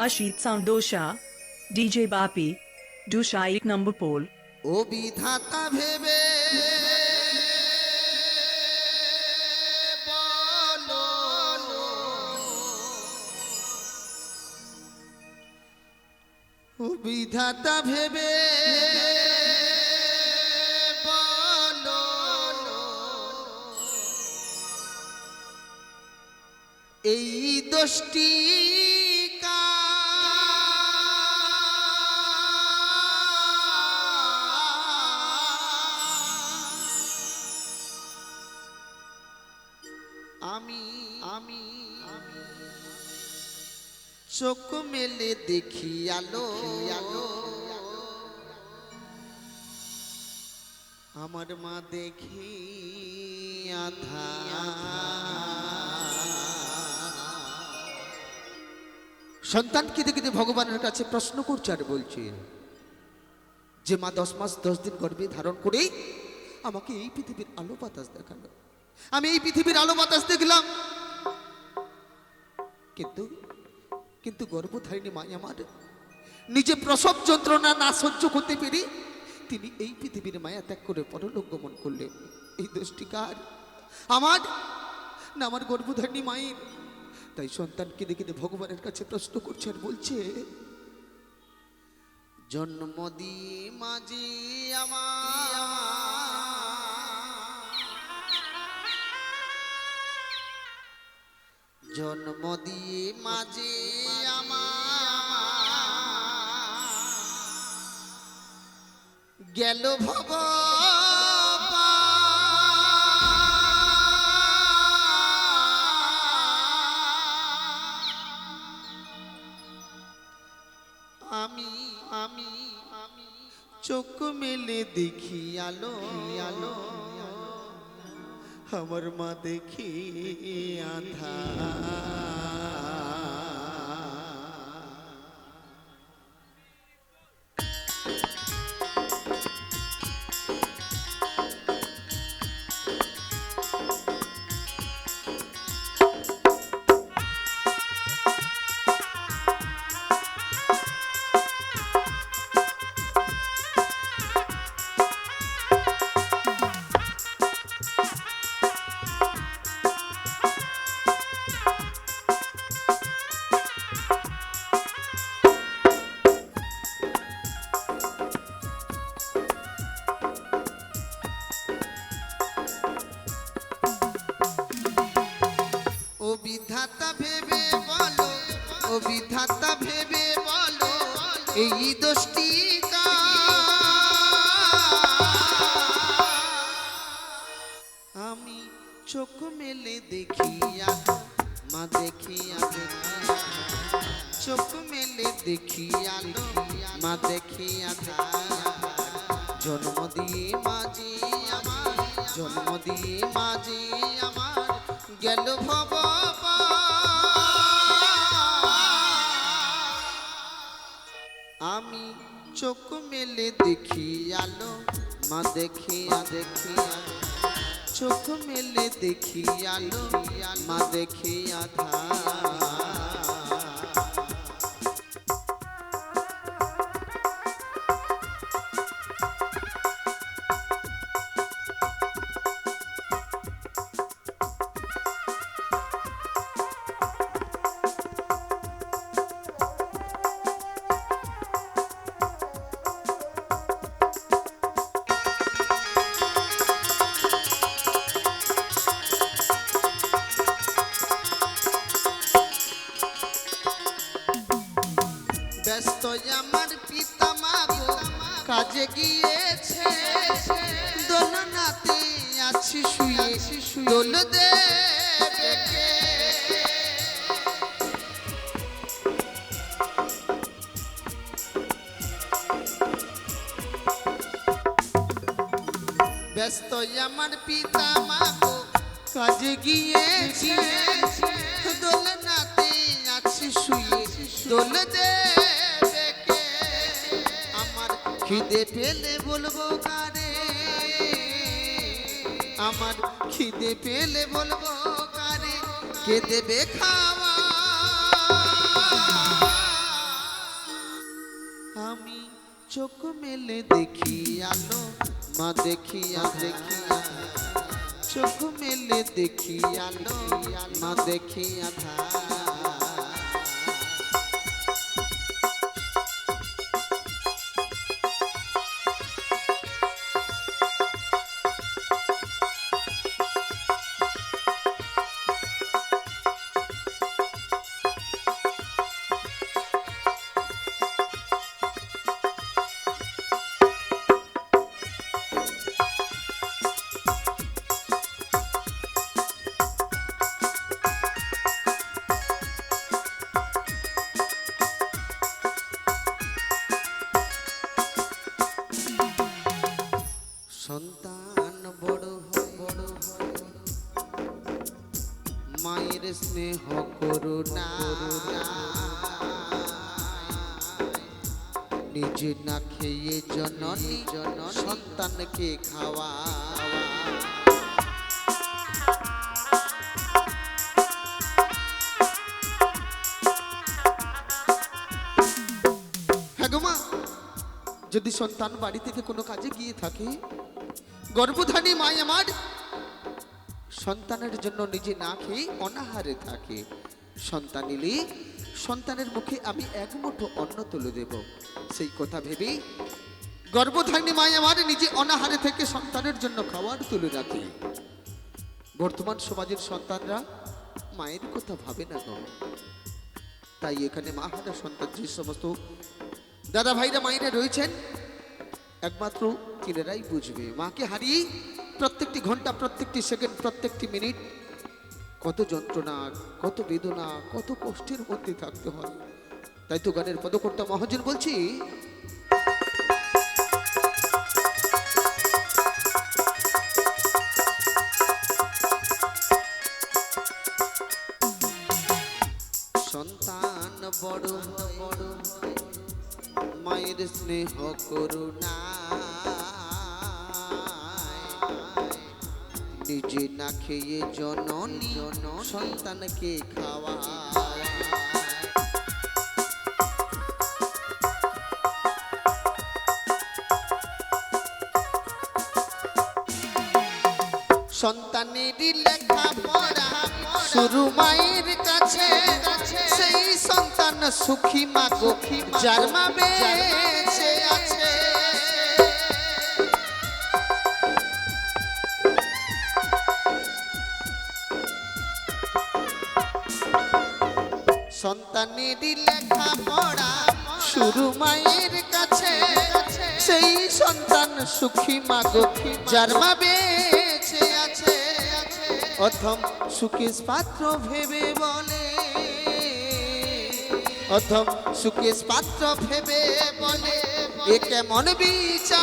Ashit Sound Dosha, DJ Bapi, Dosha 1 number pole. ও বিধাতা ভেবে বলো, ও বিধাতা ভেবে বলো, এই দোষটি আমি চোখ মেলে দেখি আলো আমার মা দেখি আধা সন্তান কেঁদে কেঁদে ভগবানের কাছে প্রশ্ন করছে আর বলছে যে মা 10 মাস 10 দিন গর্ভে ধারণ করেই আমাকে এই পৃথিবীর আলো বাতাস দেখালো, আমি এই পৃথিবীর আলো বাতাস দেখলাম, কিন্তু কিন্তু গর্ভধারিণী মা আমার নিজে প্রসব যন্ত্রণা না সহ্য করতে পেরে তিনি এই পৃথিবীর মায়া ত্যাগ করে পরলোক গমন করলেন। এই দোষটি কার? আমার না আমার গর্ভধারিণী মায়ের? তাই সন্তান কেঁদে কেঁদে ভগবানের কাছে প্রশ্ন করছে আর বলছে, জন্ম দিয়ে মাঝি জন্ম দিয়ে মাঝে গেল ভব আমি চোখ মেলে দেখি আলো আমার মা দেখি আধা। ও বিধাতা ভেবে বলো, ও বিধাতা ভেবে বলো, এই দোষটি আমি চোখ মেলে দেখি আলো মা দেখি চোখ মেলে দেখি আলো মা দেখি আধা। জন্ম দিয়ে মাঝি আমার, জন্ম দিয়ে মাঝি আমার গেল ভব আমি চোখ মেলে দেখি আলো মা দেখিয়া চোখ মেলে দেখি আলো মা দেখিয়া আধা। ব্যস্ত আমার পিতা মা গো কাজে গিয়েছে, দোলনাতে আছি শুয়ে দোল দেবে কে? ব্যস্ত আমার পিতা মা গো কাজে গিয়েছে, দোলনাতে আছি শুয়ে দোল দেবে কে? আমার খিদে পেলে বলবো কারে, আমার খিদে পেলে বলবো কারে, কে দেবে খাওয়া? চোখ মেলে দেখি আলো মা দেখি দেখি চোখ মেলে দেখি আলো মা দেখি আধা সন্তান বড় হয় মায়ের স্নেহ করুণা নিজে না খেয়ে জননী সন্তানকে খাওয়া হ্যাঁ গো মা, যদি সন্তান বাড়ি থেকে কোনো কাজে গিয়ে থাকে, গর্ভধারী মা আমার সন্তানের জন্য নিজে না খেয়ে অনাহারে থাকে, সন্তান এলে সন্তানের মুখে আমি এক মুঠো অন্ন তুলে দেব, সেই কথা ভেবেই গর্ভধারী মা আমার নিজে অনাহারে থেকে সন্তানের জন্য খাবার তুলে রাখে। বর্তমান সমাজের সন্তানরা মায়ের কথা ভাবে না গো, তাই এখানে মা হারা সন্তান যে সমস্ত দাদা ভাইরা মায়েরা রয়েছেন একমাত্র তিনারাই বুঝবে মাকে হারিয়ে প্রত্যেকটি ঘন্টা, প্রত্যেকটি সেকেন্ড, প্রত্যেকটি মিনিট কত যন্ত্রণা, কত বেদনা, কত কষ্টের মধ্যে থাকতে হয়। তাই তো গানের পদকর্তা মহাজন বলছি, সন্তান বড় বড় মায়ের স্নেহ করুণা নিজে না খেয়ে জননী সন্তানকে খাওয়া সন্তানেরই লেখা পড়া শুরু মায়ের কাছে, সেই সন্তান সুখী মা গো যার মা বেঁচে আছে। সন্তানেরই লেখা পড়া শুরু মায়ের কাছে, সেই সন্তান সুখী মা গো যার মা বেঁচে আছে। অথম সুকেশ পাত্র ভেবে বলে, অথম সুকেশ পাত্র ভেবে বলে এ কেমন বিচার,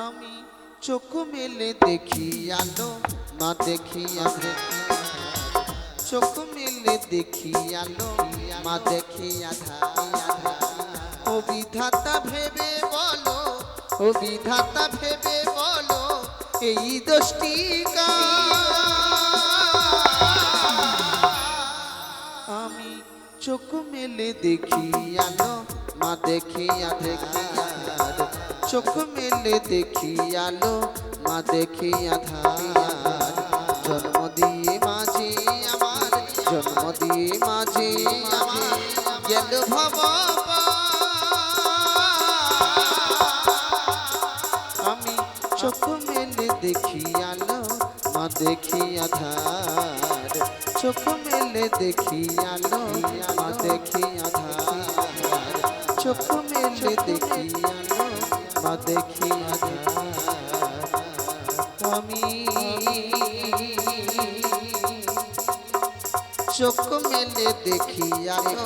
আমি চোখ মেলে দেখি আলো মা দেখি দেখি, চোখ মেলে দেখি আলো মা দেখি আধা। ও বিধাতা ভেবে বলো, ও বিধাতা ভেবে বলো এই দোষটি আমি চোখ মেলে দেখি আলো মা দেখি দেখি, চোখ মেলে দেখি আলো মা দেখি আধার। জন্ম দিয়ে মাঝে আমার, জন্ম দিয়ে মাঝে আমার গেল ভবা, আমি চোখ মেলে দেখি আলো মা দেখি আধার, চোখ মেলে দেখি আলো মা দেখি আধার, চোখ মেলে দেখি আলো মা দেখি আধার। আমি চোখ মেলে দেখি আলো